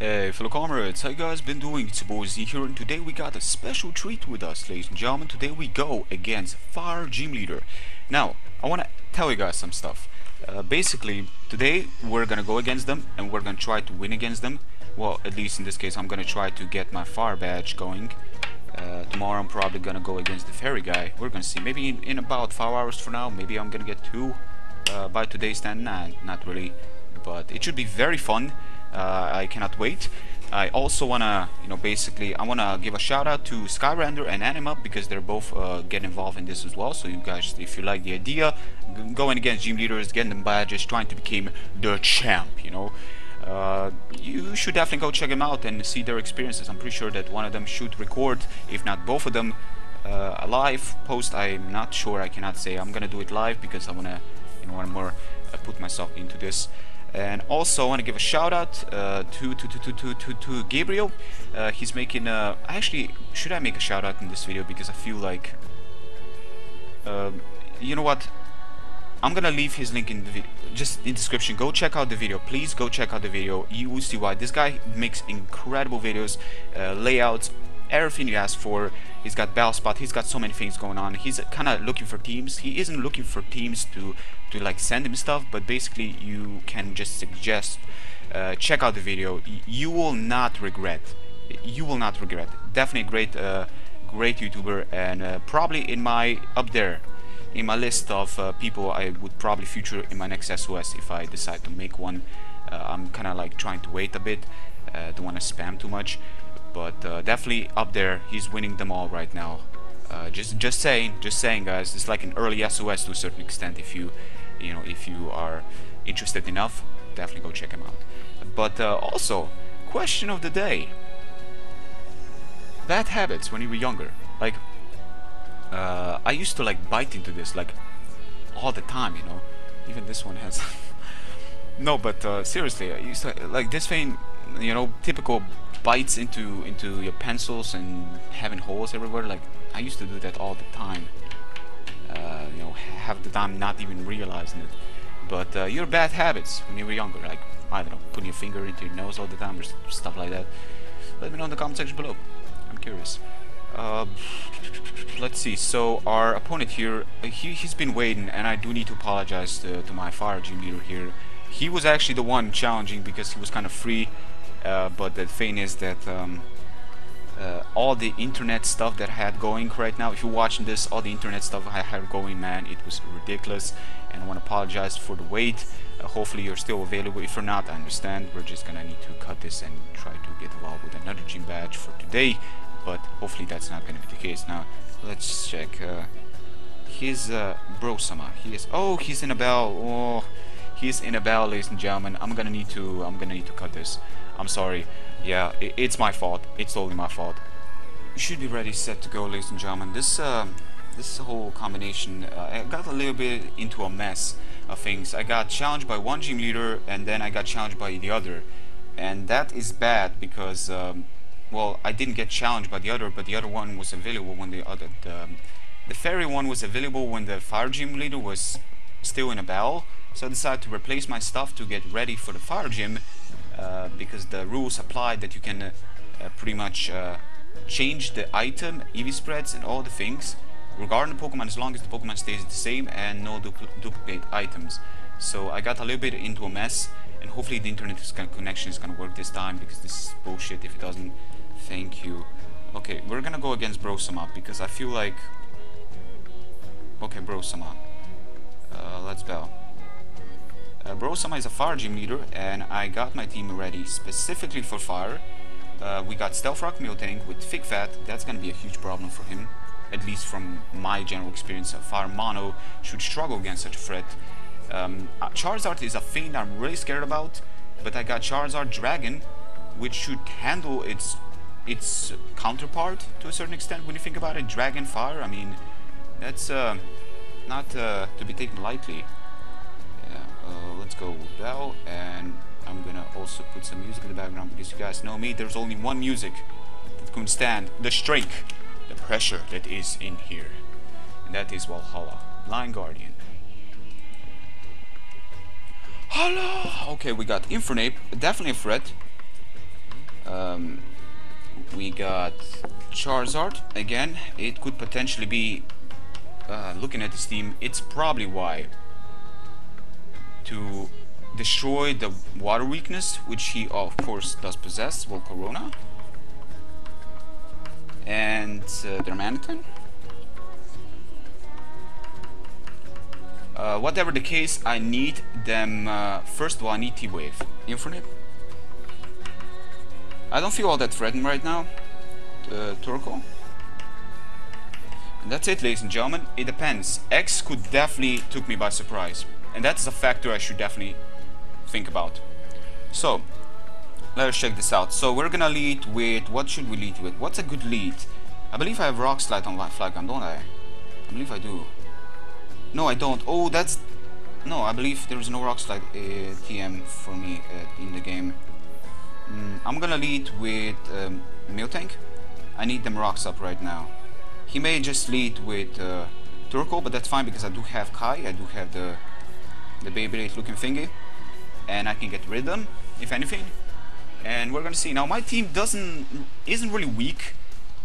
Hey fellow comrades, how you guys been doing? It's your boy Z here, and today we got a special treat with us, ladies and gentlemen. Today we go against Fire Gym Leader. Now, I want to tell you guys some stuff. Basically, today we're gonna go against them, and we're gonna try to win against them. Well, at least in this case, I'm gonna try to get my Fire badge going. Tomorrow I'm probably gonna go against the Fairy guy. We're gonna see. Maybe in about 5 hours from now, maybe I'm gonna get 2 by today's stand. Nah, not really. But it should be very fun. I cannot wait. I also wanna, basically, I wanna give a shout out to Skyrender and Anima because they're both getting involved in this as well. So you guys, if you like the idea, going against gym leaders, getting them badges, trying to become the champ, you should definitely go check them out and see their experiences. I'm pretty sure that one of them should record, if not both of them, a live post. I'm not sure. I cannot say. I'm gonna do it live because I wanna, more put myself into this. And also I want to give a shout out to Gabriel. He's making actually, should I make a shout out in this video, because I feel like you know what, I'm gonna leave his link in the video, just in the description. Go check out the video, please. Go check out the video. You will see why. This guy makes incredible videos, layouts, everything you ask for. He's got battle spot, he's got so many things going on. He's kind of looking for teams. He isn't looking for teams to like send him stuff, but basically you can just suggest, check out the video. You will not regret. You will not regret. Definitely great great YouTuber, and probably in my up there in my list of people I would probably feature in my next SOS if I decide to make one. I'm kind of like trying to wait a bit, don't want to spam too much, but definitely up there. He's winning them all right now. Just saying guys, it's like an early SOS to a certain extent. If you are interested enough, definitely go check him out. But also, question of the day: bad habits when you were younger. Like I used to like bite into this like all the time, even this one has no, but seriously, I used to like this thing, typical bites into your pencils and having holes everywhere. Like I used to do that all the time, half the time not even realizing it. But your bad habits when you were younger, like, I don't know, putting your finger into your nose all the time or stuff like that, let me know in the comment section below. I'm curious. Let's see. So our opponent here, he's been waiting, and I do need to apologize to my Fire Gym leader here. He was actually the one challenging because he was kind of free, but the thing is that all the internet stuff that I had going right now, if you're watching this, all the internet stuff I had going, man, it was ridiculous, and I want to apologize for the wait. Hopefully you're still available. If you're not, I understand. We're just gonna need to cut this and try to get involved with another gym badge for today, but hopefully that's not gonna be the case. Now let's check. He's Brosama. He's in a bell. Oh, he's in a bell, ladies and gentlemen. I'm gonna need to cut this. I'm sorry. Yeah, it's my fault. It's totally my fault. You should be ready, set to go, ladies and gentlemen. This whole combination, I got a little bit into a mess of things. I got challenged by one gym leader, and then I got challenged by the other, and that is bad because well, I didn't get challenged by the other, but the other one was available when the fairy one was available when the fire gym leader was still in a battle. So I decided to replace my stuff to get ready for the fire gym, because the rules applied that you can pretty much change the item, EV spreads, and all the things regarding the Pokemon, as long as the Pokemon stays the same and no duplicate items. So I got a little bit into a mess, and hopefully the internet connection is gonna work this time, because this is bullshit if it doesn't. Thank you. Okay, we're gonna go against Brosama because I feel like, okay, Brosama, let's battle. Brosama is a fire gym leader, and I got my team ready specifically for fire. We got Stealth Rock Miltank with Thick Fat. That's gonna be a huge problem for him, at least from my general experience. Fire Mono should struggle against such a threat. Charizard is a thing I'm really scared about, but I got Charizard Dragon, which should handle its counterpart to a certain extent when you think about it. Dragon Fire, I mean, that's not to be taken lightly. Let's go Bell, and I'm gonna also put some music in the background because you guys know me, there's only one music that can stand the strength, the pressure that is in here, and that is Valhalla, Blind Guardian. Hello! Okay, we got Infernape, definitely a threat. We got Charizard again. It could potentially be, looking at this team, it's probably why to destroy the water weakness, which he of course does possess, Volcarona and Darmanitan. Whatever the case, I need them. First of all, I need T-Wave. Infinite. I don't feel all that threatened right now. Turco. And that's it, ladies and gentlemen. It depends. X could definitely took me by surprise, and that is a factor I should definitely think about. So let's check this out. So we're gonna lead with, what should we lead with? What's a good lead? I believe I have Rock Slide on Flygon, don't I? I believe I do. No, I don't. Oh, that's... No, I believe there is no Rock Slide TM for me in the game. I'm gonna lead with Miltank. I need them rocks up right now. He may just lead with Turco, but that's fine because I do have Kai. I do have the Beyblade looking thingy, and I can get rid of them, if anything. And we're gonna see. Now my team isn't really weak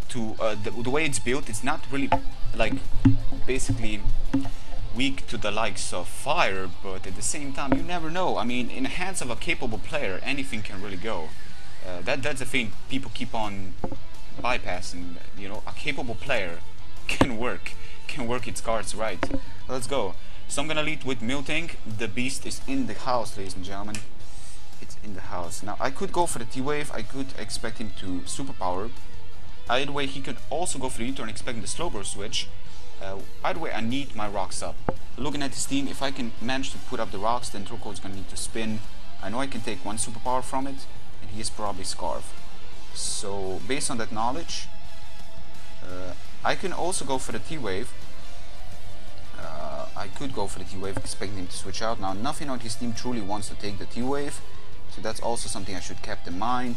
to the way it's built. It's not really like basically weak to the likes of fire, but at the same time, you never know. I mean, in the hands of a capable player, anything can really go. That's the thing people keep on bypassing. You know, a capable player can work its cards right. Let's go. So I'm gonna lead with Miltank. The beast is in the house, ladies and gentlemen. It's in the house. Now I could go for the T-Wave. I could expect him to superpower. Either way, he could also go for the U-turn, expecting the slow burst switch. Either way, I need my rocks up. Looking at his team, if I can manage to put up the rocks, then Turco is gonna need to spin. I know I can take one superpower from it, and he is probably Scarf. So based on that knowledge, I can also go for the T-Wave. I could go for the T-Wave, expecting him to switch out. Now nothing on his team truly wants to take the T-Wave, so that's also something I should keep in mind.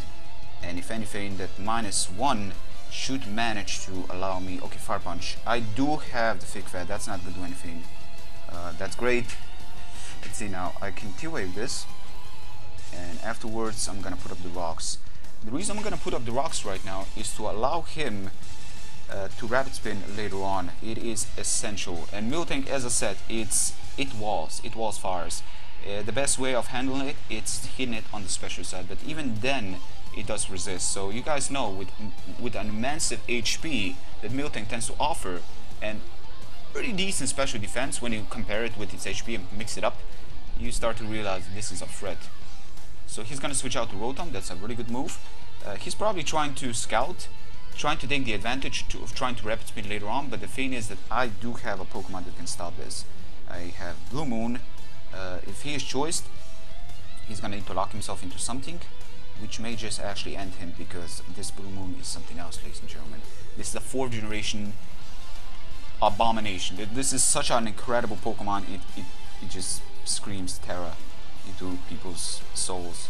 And if anything, that -1 should manage to allow me... Okay, Fire Punch. I do have the Thick Fat, that's not going to do anything. That's great. Let's see now, I can T-Wave this, and afterwards I'm going to put up the rocks. The reason I'm going to put up the rocks right now is to allow him to rapid spin later on. It is essential. And Miltank, as I said, it walls fires. The best way of handling it, it's hitting it on the special side, but even then it does resist. So you guys know, with an immense HP that Miltank tends to offer, and pretty decent special defense when you compare it with its HP and mix it up, you start to realize this is a threat. So he's gonna switch out to Rotom. That's a really good move. He's probably trying to scout, trying to take the advantage of trying to rapid spin later on, but the thing is that I do have a Pokemon that can stop this. I have Blue Moon. If he is choiced, he's gonna need to lock himself into something, which may just actually end him, because this Blue Moon is something else, ladies and gentlemen. This is a 4th generation abomination. This is such an incredible Pokemon. It just screams terror into people's souls.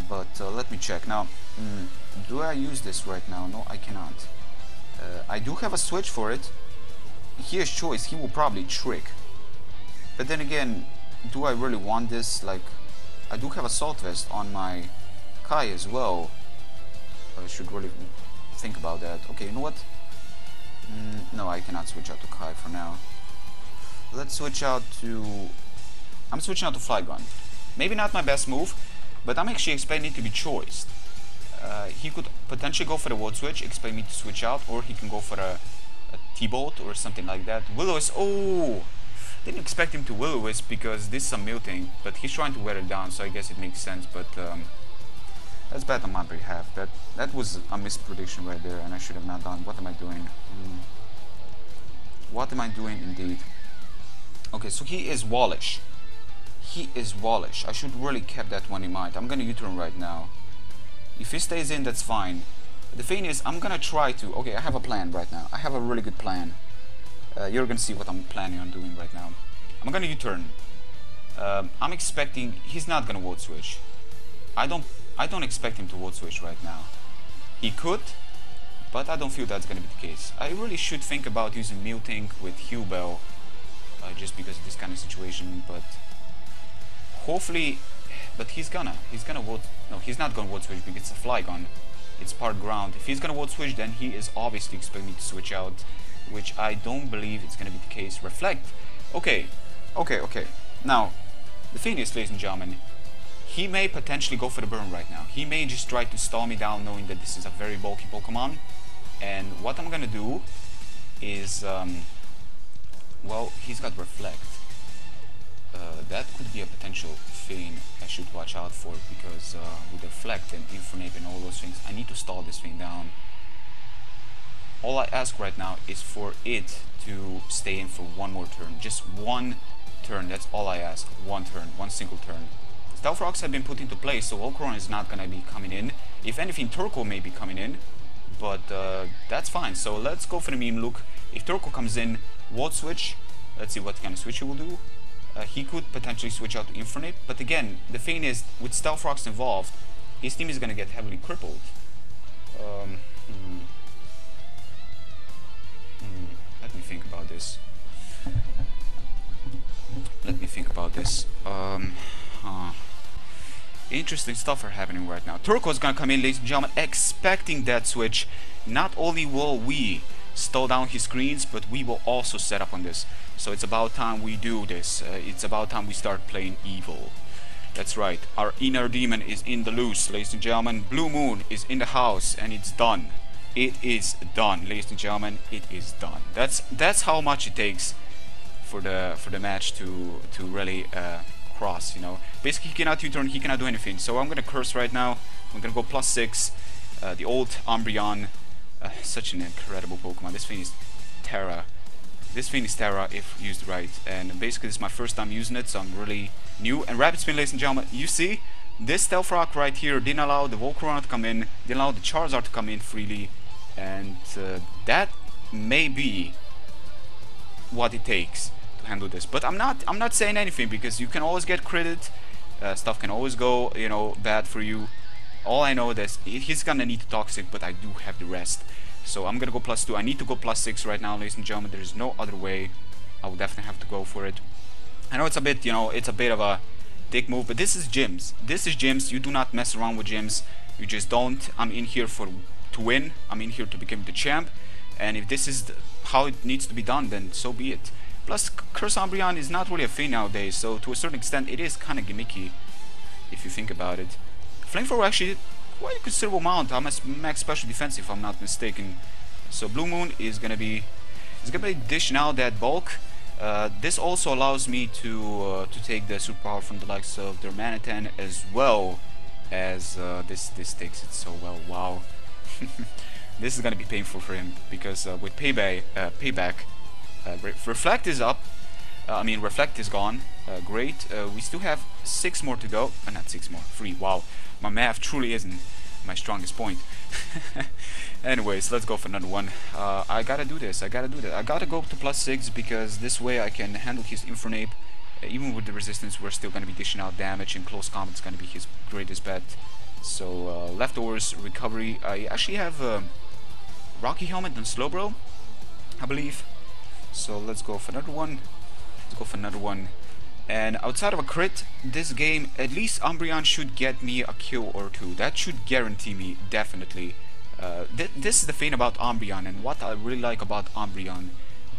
But let me check now. Do I use this right now? No, I cannot. I do have a switch for it. He has choice. He will probably trick. But then again, do I really want this? Like, I do have a Salt Vest on my Kai as well. I should really think about that. Okay, you know what? No, I cannot switch out to Kai for now. Let's switch out to... I'm switching out to Flygon. Maybe not my best move, but I'm actually expecting it to be choiced. He could potentially go for the Volt Switch, expect me to switch out, or he can go for a T-Bolt or something like that. Will-O-Wisp, oh! Didn't expect him to Will-O-Wisp because this is a Miltank, but he's trying to wear it down, so I guess it makes sense, but that's bad on my behalf. That was a misprediction right there, and I should have not done. What am I doing? What am I doing indeed? Okay, so he is Wallish. He is Wallish. I should really keep that one in mind. I'm gonna U-turn right now. If he stays in, that's fine. The thing is, I'm gonna try to... Okay, I have a plan right now. I have a really good plan. You're gonna see what I'm planning on doing right now. I'm gonna U-turn. I'm expecting... He's not gonna Volt Switch. I don't expect him to Volt Switch right now. He could, but I don't feel that's gonna be the case. I really should think about using Miltank with Hubel, just because of this kind of situation, but hopefully but he's gonna vote. No, he's not gonna vote switch because it's a Flygon. It's part ground. If he's gonna vote switch, then he is obviously expecting me to switch out, which I don't believe it's gonna be the case. Reflect. Okay. Now, the thing is, ladies and gentlemen, he may potentially go for the burn right now. He may just try to stall me down, knowing that this is a very bulky Pokemon. And what I'm gonna do is, well, he's got Reflect. That could be a potential thing I should watch out for, because with Reflect and Infernape and all those things, I need to stall this thing down. All I ask right now is for it to stay in for one more turn. Just one turn, that's all I ask. One turn, one single turn. Stealth Rocks have been put into place, so Volcarona is not gonna be coming in. If anything, Turco may be coming in, but that's fine. So let's go for the meme look. If Turco comes in, Volt Switch, let's see what kind of switch he will do. He could potentially switch out to Infernape, but again, the thing is, with Stealth Rocks involved, his team is gonna get heavily crippled. Let me think about this. Interesting stuff are happening right now. Turco is gonna come in, ladies and gentlemen, expecting that switch. Not only will we stall down his screens, but we will also set up on this. So it's about time we do this. It's about time we start playing evil. That's right, our inner demon is in the loose, ladies and gentlemen. Blue Moon is in the house, and it's done. It is done, ladies and gentlemen. It is done. That's how much it takes for the match to really cross. You know, basically he cannot U-turn, he cannot do anything. So I'm gonna curse right now. I'm gonna go +6. The old Umbreon, such an incredible Pokemon. This thing is Terra. This thing is Terra if used right, and basically this is my first time using it, so I'm really new. And Rapid Spin, ladies and gentlemen, you see, this Stealth Rock right here didn't allow the Volcarona to come in, didn't allow the Charizard to come in freely, and that may be what it takes to handle this. But I'm not saying anything, because you can always get critted, stuff can always go, you know, bad for you. All I know is he's gonna need to Toxic, but I do have the rest. So I'm gonna go +2. I need to go +6 right now, ladies and gentlemen. There's no other way. I will definitely have to go for it. I know it's a bit, you know, it's a bit of a dick move, but this is gyms. This is gyms. You do not mess around with gyms. You just don't. I'm in here to win. I'm in here to become the champ. And if this is how it needs to be done, then so be it. Plus, Curse Umbreon is not really a thing nowadays, so to a certain extent, it is kind of gimmicky if you think about it. Flamethrower actually quite a considerable amount. I'm a max special defense if I'm not mistaken. So Blue Moon is gonna be dishing out that bulk. This also allows me to take the superpower from the likes of Dermanitan, as well as this takes it so well. Wow. This is gonna be painful for him, because with payback, Reflect is up. Reflect is gone. Great. We still have 6 more to go. Not 6 more, 3. Wow, my math truly isn't my strongest point. Anyways, let's go for another one. I gotta do this. I gotta go to +6, because this way I can handle his Infernape. Even with the resistance, we're still gonna be dishing out damage, and close combat is gonna be his greatest bet. So leftovers, recovery. I actually have Rocky Helmet and Slowbro, I believe. So let's go for another one. And outside of a crit, this game, at least Umbreon should get me a kill or 2. That should guarantee me, definitely. This is the thing about Umbreon, and what I really like about Umbreon.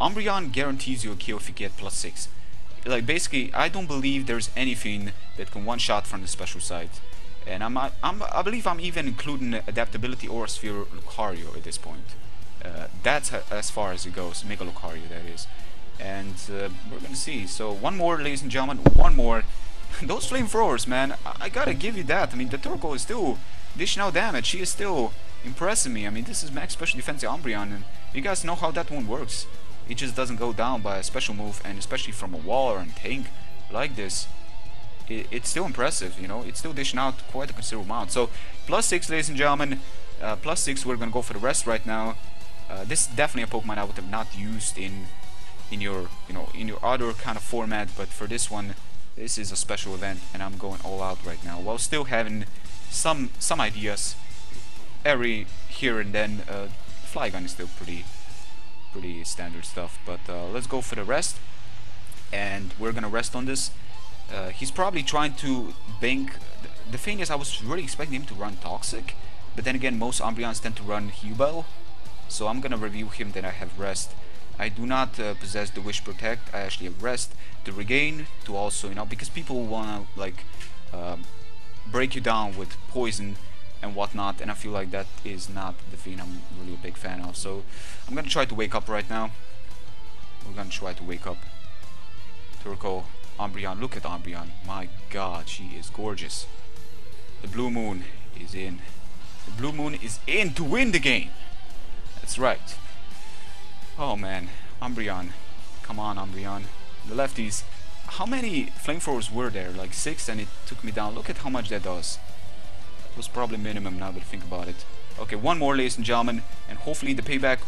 Umbreon guarantees you a kill if you get +6. Like, basically, I don't believe there's anything that can one-shot from the special side. And I believe I'm even including Adaptability or Sphere Lucario at this point. That's as far as it goes. Mega Lucario, that is. And we're gonna see. So one more, ladies and gentlemen, one more. Those flamethrowers, man, I gotta give you that. I mean, the Turco is still dishing out damage. She is still impressing me. I mean, this is max special defense Umbreon, and you guys know how that one works. It just doesn't go down by a special move, and especially from a wall or a tank like this, it's still impressive, you know. It's still dishing out quite a considerable amount. So +6, ladies and gentlemen, +6. We're gonna go for the rest right now. This is definitely a Pokemon I would have not used in your other kind of format, but for this one, this is a special event, and I'm going all out right now, while still having some ideas every here and then. Flygon is still pretty standard stuff, but let's go for the rest, and we're gonna rest on this. He's probably trying to bank the thing is, I was really expecting him to run Toxic, but then again, most Umbreons tend to run Hubel, so I'm gonna review him. Then I have Rest. I do not possess the Wish Protect. I actually have Rest to regain, to also, you know, because people wanna like break you down with poison and whatnot, and I feel like that is not the thing I'm really a big fan of. So I'm gonna try to wake up right now. We're gonna try to wake up. Turco, Umbreon, look at Umbreon. My god, she is gorgeous. The blue moon is in. The blue moon is in to win the game. That's right. Oh man, Umbreon. Come on, Umbreon. The lefties. How many flamethrowers were there? Like 6, and it took me down. Look at how much that does. That was probably minimum now that I think about it. Okay, one more, ladies and gentlemen, and hopefully the payback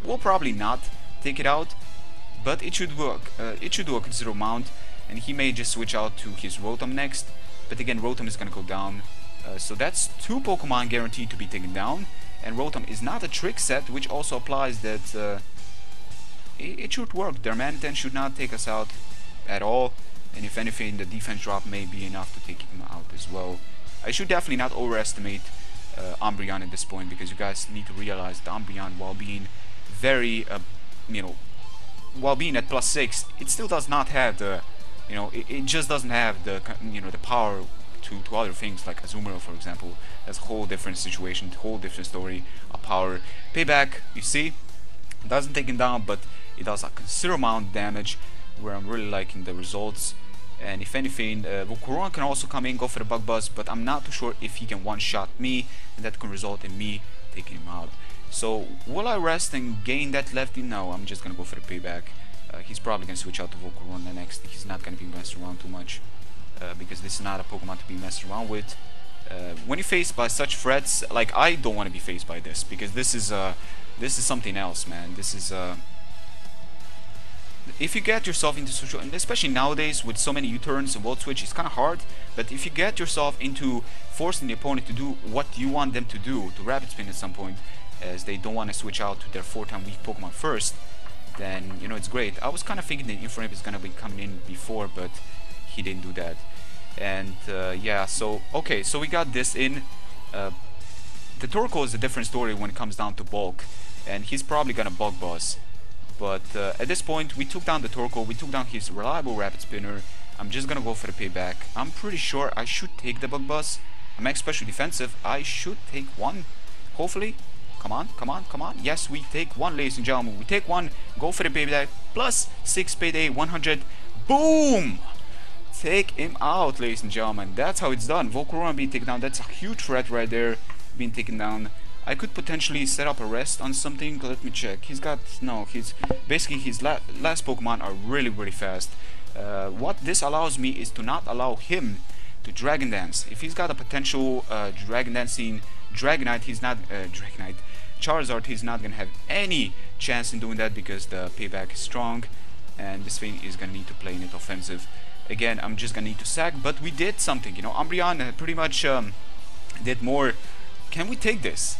will probably not take it out, but it should work. It should do a considerable amount, and he may just switch out to his Rotom next. But again, Rotom is gonna go down, so that's 2 Pokemon guaranteed to be taken down. And Rotom is not a trick set, which also applies that it should work. Their Maniten should not take us out at all, and if anything, the defense drop may be enough to take him out as well. I should definitely not overestimate Umbreon at this point, because you guys need to realize that Umbreon, while being very, you know, while being at +6, it still does not have the, you know, it just doesn't have the, you know, the power to other things like Azumarill, for example. That's a whole different situation, whole different story of power. Payback, you see, doesn't take him down, but it does a considerable amount of damage, where I'm really liking the results. And if anything, Volcarona can also come in, go for the Bug Buzz, but I'm not too sure if he can one-shot me, and that can result in me taking him out. So, will I rest and gain that lefty? No, I'm just gonna go for the payback. He's probably gonna switch out to Volcarona next. He's not gonna be messed around too much, because this is not a Pokemon to be messed around with. When you're faced by such threats, like I don't want to be faced by this, because this is something else, man. This is if you get yourself into social, and especially nowadays with so many U-turns and Volt Switch, it's kind of hard. But if you get yourself into forcing the opponent to do what you want them to do, to Rapid Spin at some point, as they don't want to switch out to their 4-time weak Pokemon first, then, you know, it's great. I was kind of thinking that Infraramp is gonna be coming in before, but he didn't do that. And yeah, so okay, so we got this in. The Torkoal is a different story when it comes down to bulk, and he's probably gonna Bug Buzz. But at this point, we took down the Torkoal, we took down his reliable Rapid Spinner. I'm just gonna go for the payback. I'm pretty sure I should take the Bug Buzz. I'm especially defensive. I should take one, hopefully. Come on, come on, come on. Yes, we take one, ladies and gentlemen. We take one, go for the payback. +6 payday, 100. Boom! Take him out, ladies and gentlemen. That's how it's done. Volcarona being taken down. That's a huge threat right there, being taken down. I could potentially set up a rest on something. Let me check. He's got, no, he's basically his last Pokemon are really, really fast. What this allows me is to not allow him to Dragon Dance. If he's got a potential Dragon Dancing Dragonite, he's not Dragonite. Charizard, he's not gonna have any chance in doing that, because the payback is strong, and this thing is gonna need to play in it offensive. Again, I'm just gonna need to sack, but we did something. You know, Umbreon pretty much did more. Can we take this?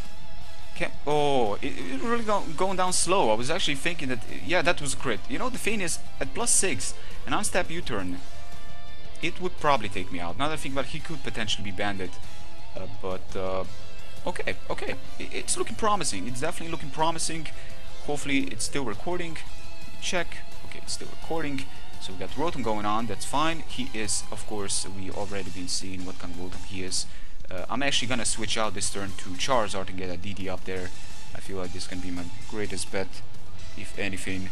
Oh, it really going down slow. I was actually thinking that, yeah, that was crit. You know, the thing is, at +6, an unstep U-turn, it would probably take me out. Now that I think about it, he could potentially be banded. Okay, okay. It's looking promising. It's definitely looking promising. Hopefully, it's still recording. Check. Okay, it's still recording. So we got Rotom going on. That's fine. He is, of course, we already been seeing what kind of Rotom he is. I'm actually gonna switch out this turn to Charizard and get a DD up there. I feel like this can be my greatest bet, if anything.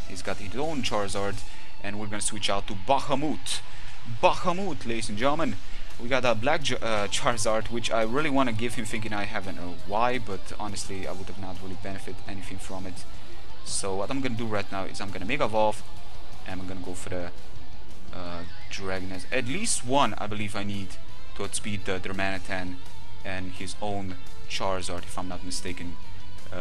He's got his own Charizard, and we're gonna switch out to Bahamut. Bahamut, ladies and gentlemen. We got a black Charizard, which I really want to give him, thinking I haven't know why, but honestly I would have not really benefit anything from it. So what I'm gonna do right now is I'm gonna Mega Evolve, and I'm gonna go for the Dragonite. At least one, I believe I need to outspeed the Darmanitan and his own Charizard, if I'm not mistaken,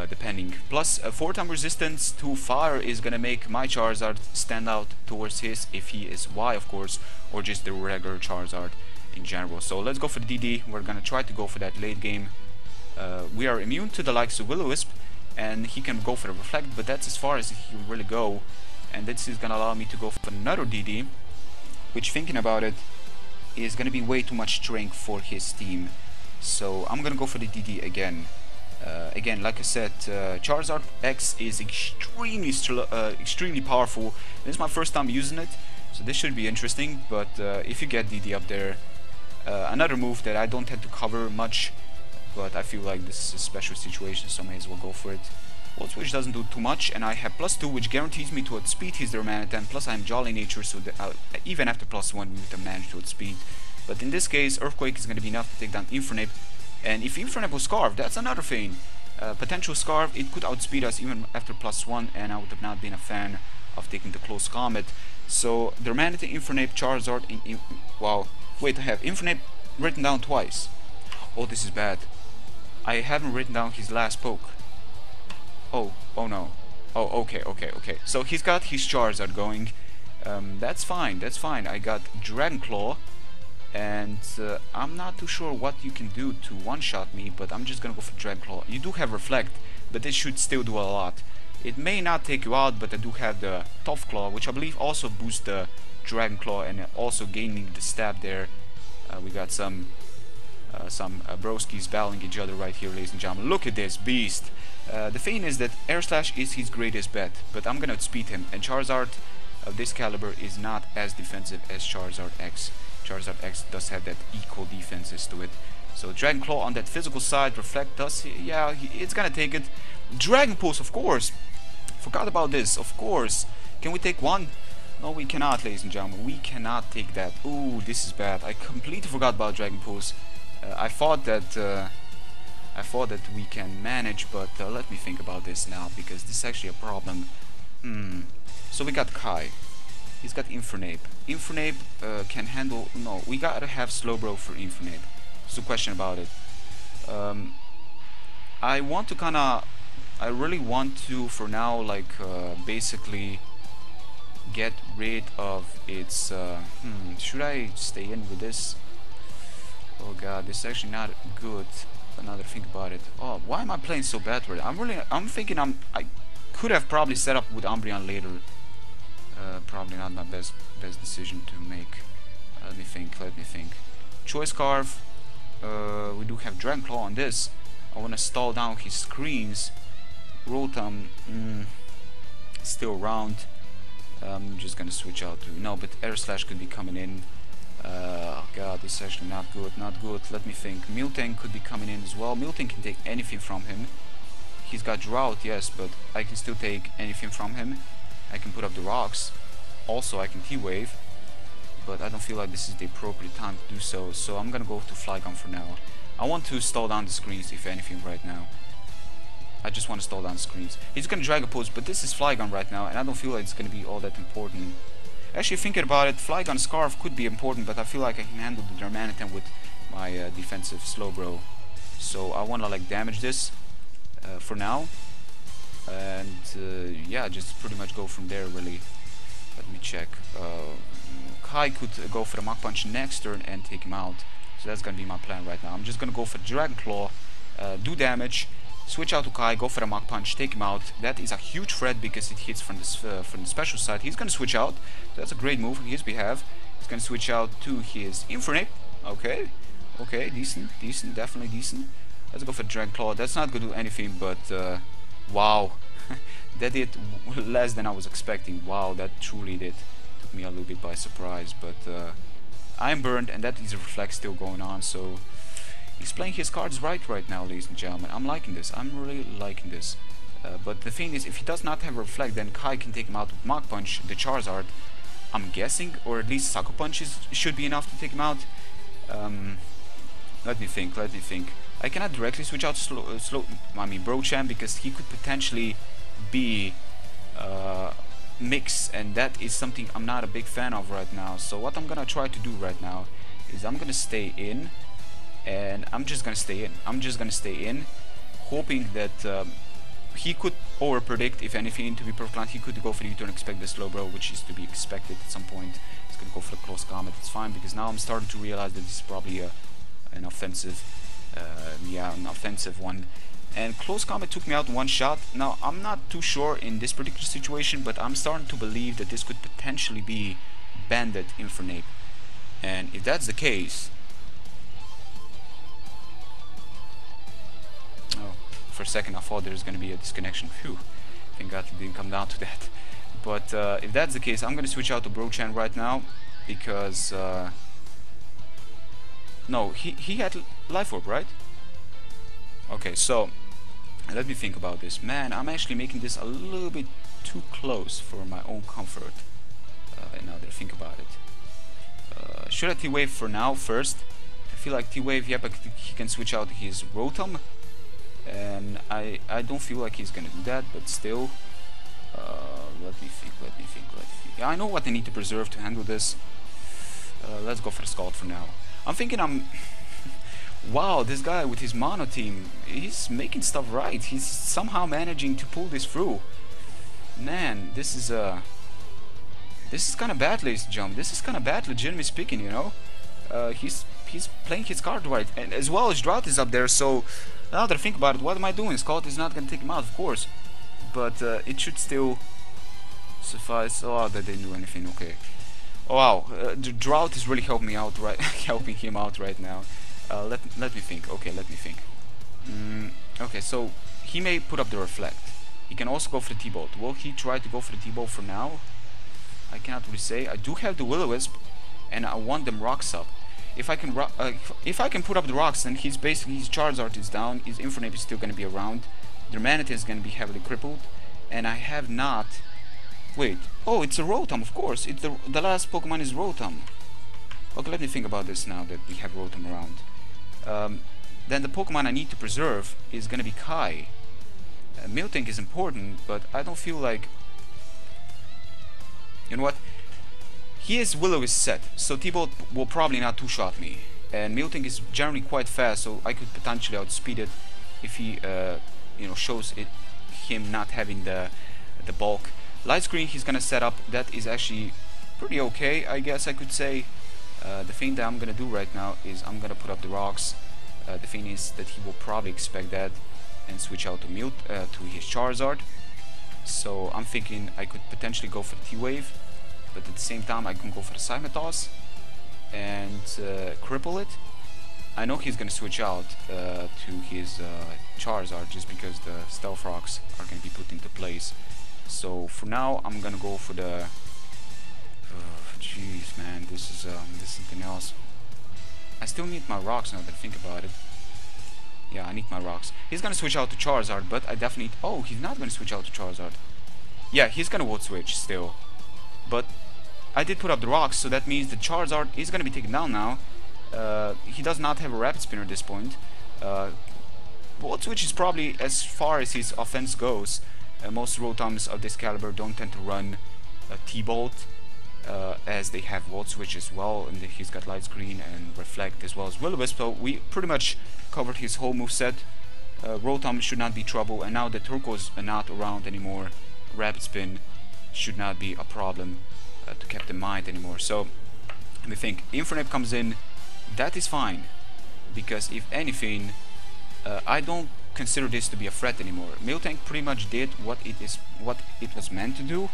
depending. Plus, 4-time resistance to fire is gonna make my Charizard stand out towards his, if he is Y, of course, or just the regular Charizard in general. So let's go for the DD. We're gonna try to go for that late game. We are immune to the likes of Will-O-Wisp, and he can go for the Reflect, but that's as far as he will really go. And this is gonna allow me to go for another DD, which, thinking about it, is gonna be way too much strength for his team. So I'm gonna go for the DD again. Again, like I said, Charizard X is extremely powerful. This is my first time using it, so this should be interesting. But if you get DD up there, another move that I don't tend to cover much, but I feel like this is a special situation, so I may as well go for it. Volt Switch doesn't do too much, and I have +2, which guarantees me to outspeed his Darmanitan, plus I'm Jolly Nature, so that even after +1 we would have managed to outspeed. But in this case, Earthquake is going to be enough to take down Infernape, and if Infernape was Scarf, that's another thing. Potential Scarf, it could outspeed us even after +1, and I would have not been a fan of taking the Close Combat. So Darmanitan, Infernape, Charizard, wow, wait, I have Infernape written down twice. Oh, this is bad. I haven't written down his last poke. Oh no. Oh, okay. So he's got his Charizard going. That's fine. I got Dragon Claw, and I'm not too sure what you can do to one-shot me, but I'm just gonna go for Dragon Claw. You do have Reflect, but this should still do a lot. It may not take you out, but I do have the Tough Claw, which I believe also boosts the Dragon Claw, and also gaining the stab there. We got some broskies battling each other right here, ladies and gentlemen. Look at this beast. The thing is that Air Slash is his greatest bet, but I'm gonna outspeed him, and Charizard of this caliber is not as defensive as Charizard X. Charizard X does have that equal defenses to it. So Dragon Claw on that physical side, Reflect does, yeah, it's gonna take it. Dragon Pulse, of course. Forgot about this, of course. Can we take one? No, we cannot, ladies and gentlemen. We cannot take that. Ooh, this is bad. I completely forgot about Dragon Pulse. I thought that we can manage, but let me think about this now, because this is actually a problem. So we got Kai. He's got Infernape. Infernape can handle... No, we gotta have Slowbro for Infernape. There's no question about it. I want to kinda... I really want to, for now, like, basically get rid of its... should I stay in with this? Oh god, this is actually not good. Another thing about it. Oh, why am I playing so bad with it? I'm thinking I could have probably set up with Umbreon later. Probably not my best decision to make. Let me think. Choice Scarf. We do have Dragon Claw on this. I want to stall down his screens. Rotom, still around. I'm just gonna switch out to... No, but Air Slash could be coming in. God, this is actually not good. Let me think. Miltank could be coming in as well. Miltank can take anything from him. He's got Drought, yes, but I can still take anything from him. I can put up the rocks. Also, I can T-Wave, but I don't feel like this is the appropriate time to do so, so I'm gonna go to Flygon for now. I want to stall down the screens, if anything, right now. I just want to stall down the screens. He's gonna Dragon Pulse, but this is Flygon right now, and I don't feel like it's gonna be all that important. Actually, thinking about it, Flygon Scarf could be important, but I feel like I can handle the Darmanitan with my defensive Slowbro. So I want to like damage this for now, and yeah, just pretty much go from there. Really, let me check. Kai could go for the Mach Punch next turn and take him out. So that's gonna be my plan right now. I'm just gonna go for Dragon Claw, do damage. Switch out to Kai, go for a Mach Punch, take him out. That is a huge threat because it hits from the special side. He's gonna switch out. That's a great move on his behalf. He's gonna switch out to his Infernape. Okay, decent, definitely decent. Let's go for Dragon Claw. That's not gonna do anything, but wow, that did less than I was expecting. Wow, that truly did. Took me a little bit by surprise, but I'm burned, and that is a Reflect still going on. So he's playing his cards right now, ladies and gentlemen. I'm liking this. I'm really liking this. But the thing is, if he does not have a Reflect, then Kai can take him out with Mach Punch, the Charizard, I'm guessing, or at least Sucker Punch should be enough to take him out. Let me think. I cannot directly switch out Brochamp, because he could potentially be Mix, and that is something I'm not a big fan of right now. So what I'm gonna try to do right now is I'm gonna stay in. And I'm just gonna stay in. Hoping that he could over-predict, if anything, to be perfectly honest. He could go for the U-turn, expect the Slowbro, which is to be expected at some point. He's gonna go for the Close Combat. It's fine, because now I'm starting to realize that this is probably an offensive, an offensive one. And Close Combat took me out in one shot. Now I'm not too sure in this particular situation, but I'm starting to believe that this could potentially be Bandit Infernape. And if that's the case, oh, for a second I thought there's gonna be a disconnection. Phew, thank God it didn't come down to that. But if that's the case, I'm gonna switch out to Brochan right now because no, he had Life Orb, right? Okay, so let me think about this. Man, I'm actually making this a little bit too close for my own comfort. Now that I think about it, should I T-Wave for now first? I feel like T-Wave, yeah, but he can switch out his Rotom, and I don't feel like he's gonna do that, but still. Let me think. Yeah, I know what I need to preserve to handle this. Let's go for the Scald for now. I'm thinking wow, this guy with his mono team, he's making stuff right. He's somehow managing to pull this through. Man, this is kind of bad, ladies and gentlemen. This is kind of bad, legitimately speaking, you know. He's playing his card right, and as well as Drought is up there. So now that I think about it, what am I doing? Scald is not gonna take him out, of course, but it should still suffice. Oh, that didn't do anything. Okay. Oh wow, the Drought is really helping me out, right? Helping him out right now. Let me think. Okay, let me think. Okay, so he may put up the Reflect. He can also go for the T-Bolt. Will he try to go for the T-Bolt for now? I cannot really say. I do have the Will-O-Wisp, and I want them rocks up. If I can put up the rocks, then he's basically, his Charizard is down. His Infernape is still going to be around. The Manatee is going to be heavily crippled, and I have not. Wait. Oh, it's a Rotom, of course. It's the last Pokemon is Rotom. Okay, let me think about this now that we have Rotom around. Then the Pokemon I need to preserve is going to be Kai. Miltank is important, but I don't feel like... You know what? His Willow is set, so T-Bolt will probably not two-shot me. And Miltank is generally quite fast, so I could potentially outspeed it if he, you know, shows him not having the bulk. Light Screen he's gonna set up. That is actually pretty okay, I guess I could say. The thing that I'm gonna do right now is I'm gonna put up the rocks. The thing is that he will probably expect that and switch out to to his Charizard. So I'm thinking I could potentially go for the T-Wave, but at the same time I can go for the Psymetos and cripple it. I know he's gonna switch out to his Charizard just because the Stealth Rocks are gonna be put into place. So for now I'm gonna go for the jeez man, this is something else. I still need my rocks now that I think about it. Yeah, I need my rocks. He's gonna switch out to Charizard, but I definitely... Oh, he's not gonna switch out to Charizard. Yeah, he's gonna Volt Switch still. But I did put up the rocks, so that means the Charizard is gonna be taken down now. He does not have a Rapid Spinner at this point. Volt Switch is probably as far as his offense goes. Most Rotoms of this caliber don't tend to run a T-Bolt, as they have Volt Switch as well, and he's got Light Screen and Reflect as well as Will-O-Wisp, so we pretty much covered his whole moveset. Rotom should not be trouble, and now that Turquoise are not around anymore, Rapid Spin should not be a problem to keep in mind anymore. So let me think. Infernape comes in, that is fine, because if anything, I don't consider this to be a threat anymore. Miltank pretty much did what it was meant to do.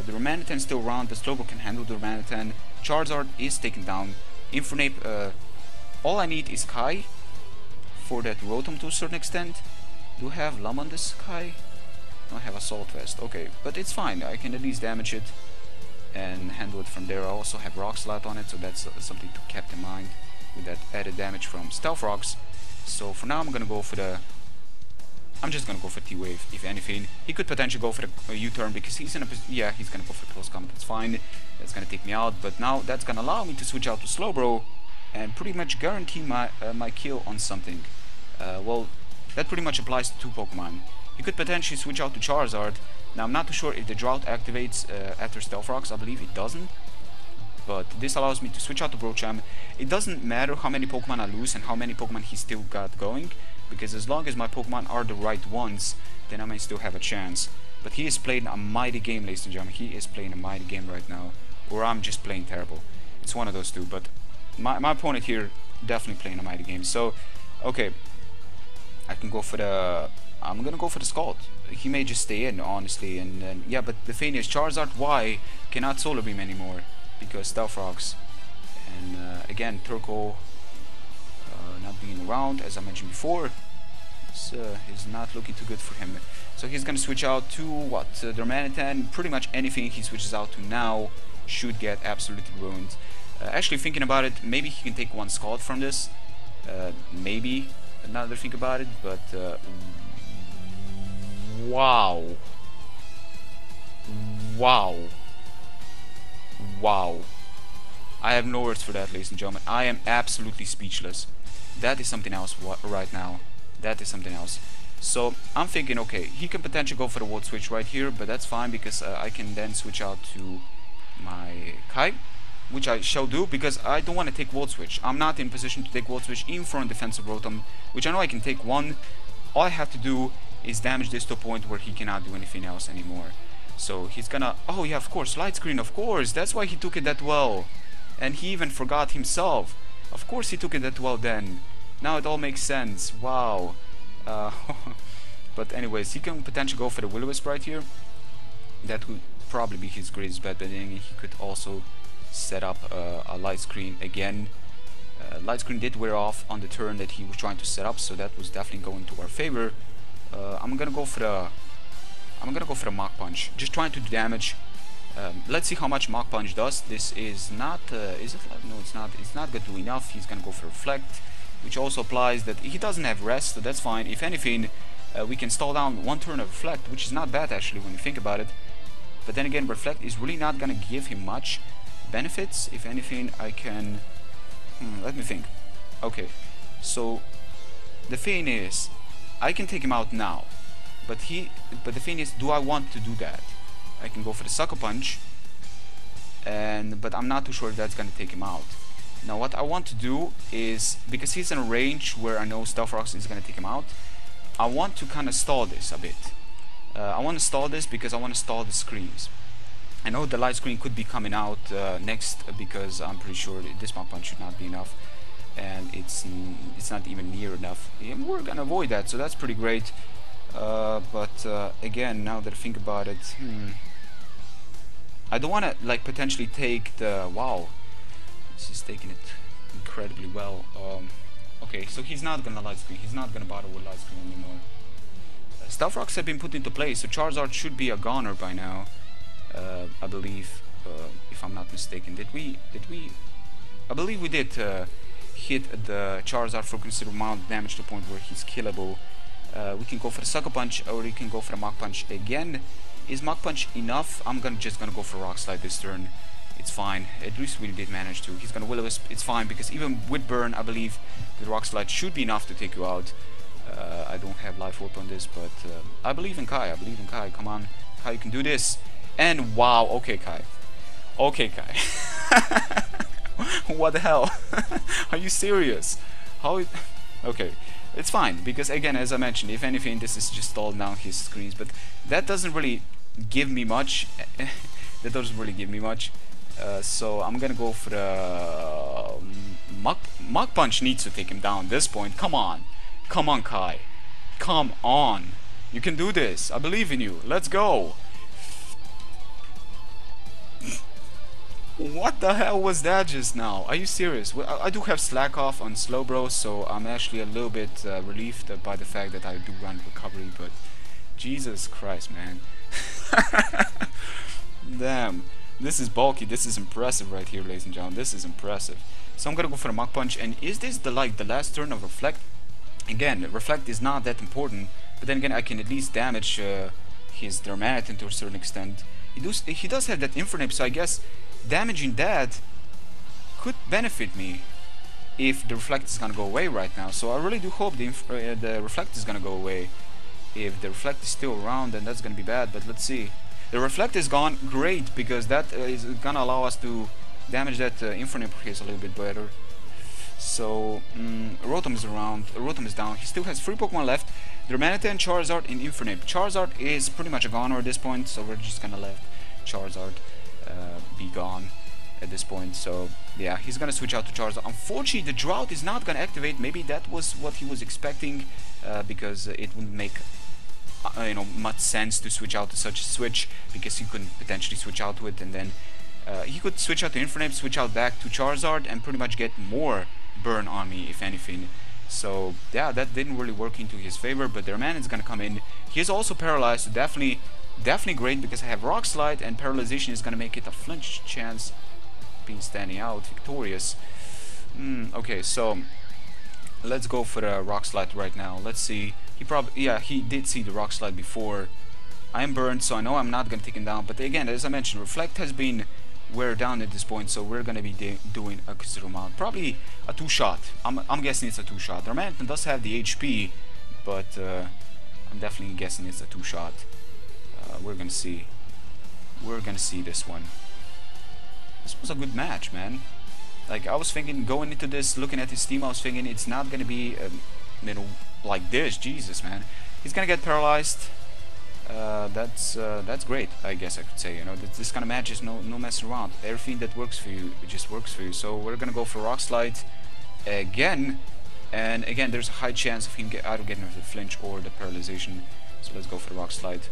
The Romanitan is still around, the Slowbro can handle the Romanitan, Charizard is taken down, Infernape, all I need is Kai for that Rotom to a certain extent. Do I have Lum on this Kai? No, I have Assault Vest, okay, but it's fine, I can at least damage it and handle it from there. I also have Rock Slot on it, so that's something to keep in mind with that added damage from Stealth Rocks. So for now I'm gonna go for the... I'm just gonna go for T-Wave, if anything. He could potentially go for the U-turn because he's in a... Yeah, he's gonna go for Close Combat, that's fine. That's gonna take me out, but now that's gonna allow me to switch out to Slowbro and pretty much guarantee my kill on something. Well, that pretty much applies to two Pokemon. You could potentially switch out to Charizard. Now I'm not too sure if the Drought activates after Stealth Rocks, I believe it doesn't. But this allows me to switch out to Brocham. It doesn't matter how many Pokemon I lose and how many Pokemon he still got going, because as long as my Pokemon are the right ones, then I may still have a chance. But he is playing a mighty game, ladies and gentlemen. He is playing a mighty game right now, or I'm just playing terrible. It's one of those two, but my opponent here definitely playing a mighty game. So, okay, I can go for the... I'm gonna go for the Scald. He may just stay in, honestly, and yeah, but the thing is, Charizard Y cannot Solar Beam anymore because Stealth Rocks, again, Turco not being around, as I mentioned before, is not looking too good for him. So he's gonna switch out to what? Darmanitan. Pretty much anything he switches out to now should get absolutely ruined. Actually, thinking about it, maybe he can take one Scald from this. Maybe, now that I think about it, but wow. Wow. Wow. I have no words for that, ladies and gentlemen. I am absolutely speechless. That is something else right now. That is something else. So I'm thinking, okay, he can potentially go for the Volt Switch right here, but that's fine because I can then switch out to my Kai, which I shall do because I don't want to take Volt Switch. I'm not in position to take Volt Switch even for a defensive Rotom, which I know I can take one. All I have to do is damage this to a point where he cannot do anything else anymore. So he's gonna... Oh yeah, of course, Light Screen, of course. That's why he took it that well. And he even forgot himself. Of course he took it that well then. Now it all makes sense. Wow. But anyways, he can potentially go for the Will-O-Wisp right here. That would probably be his greatest bet, but then he could also set up a Light Screen again. Light Screen did wear off on the turn that he was trying to set up, so that was definitely going to our favor. I'm gonna go for the Mach Punch, just trying to do damage. Let's see how much Mach Punch does. This is not, is it? No, it's not. It's not going to do enough. He's gonna go for Reflect, which also applies that he doesn't have Rest, so that's fine. If anything, we can stall down one turn of Reflect, which is not bad actually when you think about it. But then again, Reflect is really not gonna give him much benefits. If anything, I can. Let me think. Okay, so the thing is, I can take him out now, but the thing is, do I want to do that? I can go for the Sucker Punch, but I'm not too sure if that's gonna take him out. Now what I want to do is, because he's in a range where I know Stealth Rocks is gonna take him out, I want to kind of stall this a bit. I want to stall this because I want to stall the screens. I know the Light Screen could be coming out next, because I'm pretty sure this Mach Punch should not be enough, and it's not even near enough. And we're gonna avoid that, so that's pretty great. But again, now that I think about it, I don't want to like potentially take the... Wow, this is taking it incredibly well. Okay, so he's not gonna Light Screen. He's not gonna bother with Light Screen anymore. Stealth Rocks have been put into place, so Charizard should be a goner by now. I believe, if I'm not mistaken. Did we? I believe we did hit the Charizard for a considerable amount of damage to the point where he's killable. We can go for the Sucker Punch, or we can go for the Mach Punch again. Is Mach Punch enough? I'm just gonna go for Rock Slide this turn. It's fine. At least we did manage to. He's gonna Will-O-Wisp. It's fine, because even with Burn, I believe the Rock Slide should be enough to take you out. I don't have Life Orb on this, but I believe in Kai. I believe in Kai. Come on, Kai, you can do this. And wow, okay, Kai. Okay, Kai. What the hell? Are you serious? How? Okay, it's fine, because again, as I mentioned, if anything, this is just stalled down his screens, but that doesn't really give me much. That doesn't really give me much. So I'm gonna go for the Mach Punch. Needs to take him down at this point. Come on, come on, Kai, come on. You can do this. I believe in you. Let's go. What the hell was that just now? Are you serious? Well, I do have Slack Off on Slowbro, so I'm actually a little bit relieved by the fact that I do run recovery, but Jesus Christ, man. Damn. This is bulky. This is impressive right here, ladies and gentlemen. This is impressive. So I'm gonna go for the Mach Punch, and is this the last turn of Reflect? Again, Reflect is not that important, but then again, I can at least damage his Darmanitan to a certain extent. He does have that Infernape, so I guess damaging that could benefit me if the Reflect is gonna go away right now. So I really do hope the Reflect is gonna go away. If the Reflect is still around, then that's gonna be bad, but let's see. The Reflect is gone, great, because that is gonna allow us to damage that Infernape case a little bit better. So Rotom is around, Rotom is down. He still has 3 Pokemon left: Darmanitan, Charizard, and Infernape. Charizard is pretty much a goner at this point, so we're just gonna let Charizard be gone at this point. So yeah, he's gonna switch out to Charizard. Unfortunately, the Drought is not gonna activate. Maybe that was what he was expecting, because it wouldn't make much sense to switch out to such a switch, because he couldn't potentially switch out to it and then He could switch out to Infernape, switch out back to Charizard, and pretty much get more burn on me, if anything. So yeah, that didn't really work into his favor, but their man is gonna come in. He is also paralyzed, so definitely great, because I have Rock Slide, and Paralyzation is gonna make it a flinch chance being standing out victorious. Okay, so let's go for the Rock Slide right now. Let's see. He did see the Rock Slide before. I'm burned, so I know I'm not gonna take him down, but again, as I mentioned, Reflect has been wear down at this point, so we're gonna be doing a considerable amount. Probably a 2-shot. I'm guessing it's a 2-shot. Our man does have the HP, but I'm definitely guessing it's a 2-shot. We're gonna see. We're gonna see this one. This was a good match, man. Like, I was thinking going into this, looking at his team, I was thinking it's not gonna be, you know, like this. Jesus, man. He's gonna get paralyzed. That's great, I guess I could say. You know, this kind of match is no messing around. Everything that works for you, it just works for you. So we're gonna go for Rock Slide again, and again, there's a high chance of him either getting the flinch or the paralyzation. So let's go for the Rock Slide.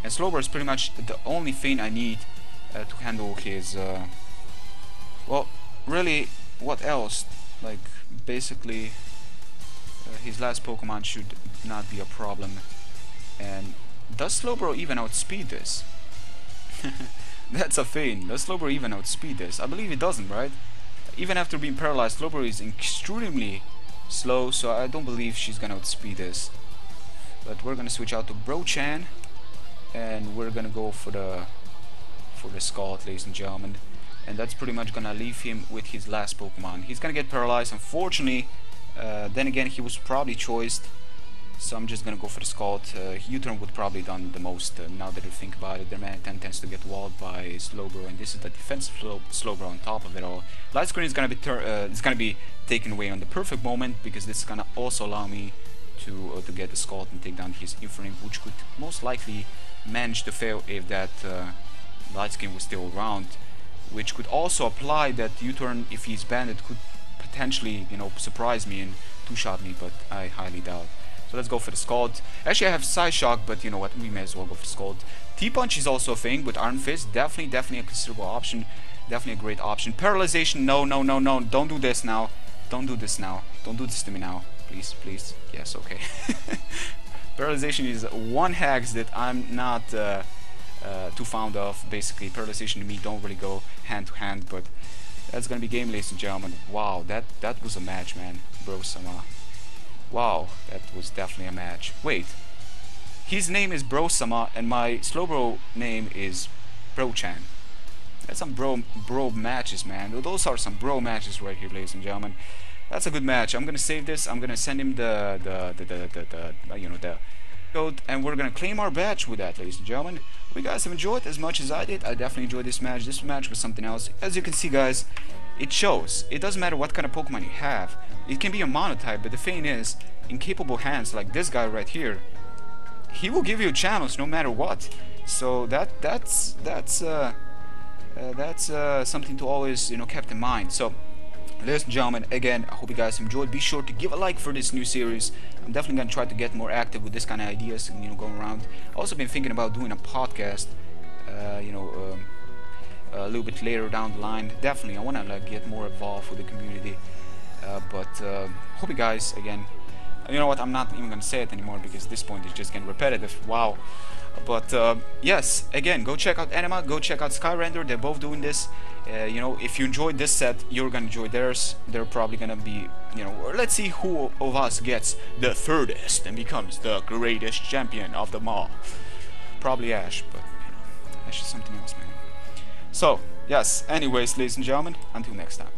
And Slowbro is pretty much the only thing I need to handle his. Well, really, what else? Like, basically, his last Pokemon should not be a problem. And does Slowbro even outspeed this? That's a thing. Does Slowbro even outspeed this? I believe it doesn't, right? Even after being paralyzed, Slowbro is extremely slow, so I don't believe she's gonna outspeed this. But we're gonna switch out to Brochan, and we're gonna go for the Scald, ladies and gentlemen. And that's pretty much gonna leave him with his last Pokemon. He's gonna get paralyzed, unfortunately. Then again, he was probably choiced, so I'm just gonna go for the Scald. U-turn would probably done the most, now that I think about it. Their man tends to get walled by Slowbro, and this is the defensive Slowbro on top of it all. Light Screen is gonna be taken away on the perfect moment, because this is gonna also allow me to get the Scald and take down his Infernape, which could most likely manage to fail if that Light Skin was still around, which could also apply that U-turn, if he's banded, could potentially, you know, surprise me and 2-shot me, but I highly doubt. So let's go for the Scald. Actually, I have Side Shock, but you know what, we may as well go for Scald. T-Punch is also a thing, but Iron Fist, definitely a considerable option. Definitely a great option. Paralyzation, no, don't do this now. Don't do this now. Don't do this to me now. Please, please. Yes, okay. Paralyzation is one hacks that I'm not too fond of. Basically, Paralyzation to me don't really go hand to hand, but that's gonna be game, ladies and gentlemen. Wow, that was a match, man. Bro-sama. Wow, that was definitely a match. Wait, his name is Bro-sama and my Slowbro name is Brochan. That's some bro matches, man. Those are some bro matches right here, ladies and gentlemen. That's a good match. I'm gonna save this. I'm gonna send him the code, and we're gonna claim our badge with that, ladies and gentlemen. Hope you guys have enjoyed as much as I did. I definitely enjoyed this match. This match was something else. As you can see, guys, it shows. It doesn't matter what kind of Pokemon you have. It can be a monotype, but the thing is, in capable hands like this guy right here, he will give you channels no matter what. So that's something to always, you know, keep in mind. So, ladies and gentlemen, again, I hope you guys enjoyed. Be sure to give a like for this new series. I'm definitely gonna try to get more active with this kind of ideas, and, you know, going around. I also been thinking about doing a podcast, a little bit later down the line. Definitely, I wanna like get more involved with the community. But hope you guys, again, you know what, I'm not even gonna say it anymore because at this point it's just getting repetitive. Wow. But yes, again, go check out Anima, go check out Skyrender. They're both doing this. You know, if you enjoyed this set, you're gonna enjoy theirs. They're probably gonna be, you know, let's see who of us gets the thirdest and becomes the greatest champion of them all. Probably Ash, but you know, Ash is something else, man. So yes, anyways, ladies and gentlemen, until next time.